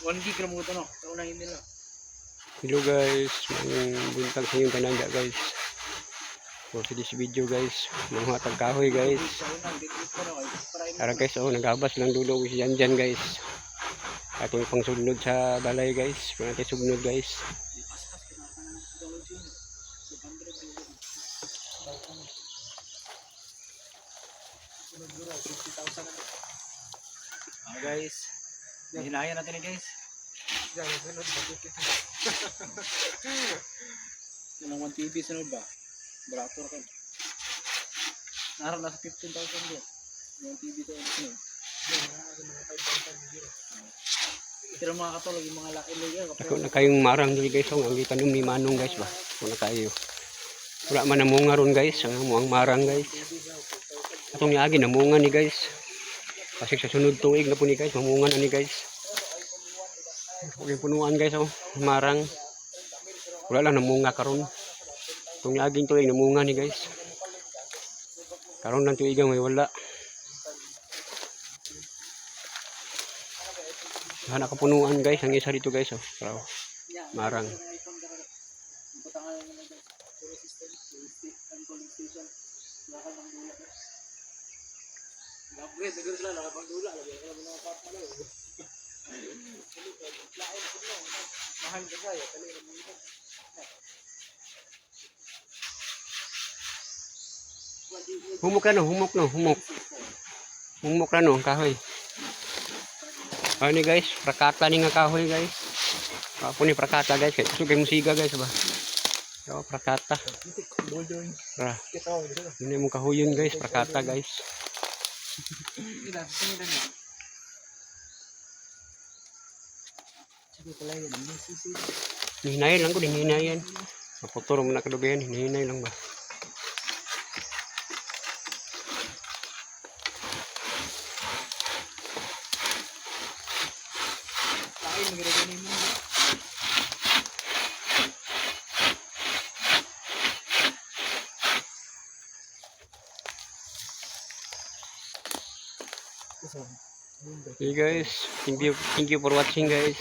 1 gig ra mo ito no. Taunahin nila. Hello guys, buntag sa inyong tananda guys. For this video guys, mga tagkahoy guys. Tara guys, naghabas lang dulo si Janjan guys. Atong pang sugnod sa balay guys. Kung natin sugnod guys. Guys, hinayan natin guys. Yung 1 TV sunod ba? Barator ka. Naroon nasa 15,000 din. Yung TV to yung sunod. Pero mga katulog, yung mga laki-laki. Ako na kayong marang dito guys. Ang gitanong ni Manong guys ba. Ako na kayo. Wala man namunga ron guys. Ang muang marang guys. Atong niagi namunga ni guys. Kasi sa sunod tuig na po ni guys. Mamunga na ni guys. Okay, punuan guys. Marang. Wala lang namunga karon. Itong niaging tuig namunga ni guys. Karon lang tuigang may wala. Nakapunuan guys. Ang isa dito guys. Marang. Humok na no, humok na no, kahoy. Ano guys, prakata ni nga kahoy guys. Ako ni prakata guys, kaya gusto kayo musiga guys ba. So, prakata. Ini mo kahoyon guys, prakata guys. Hihinayan lang ko, hihinayan. Maputuro mo na kadubayan, hihinayan lang ba. Okay guys, thank you for watching guys.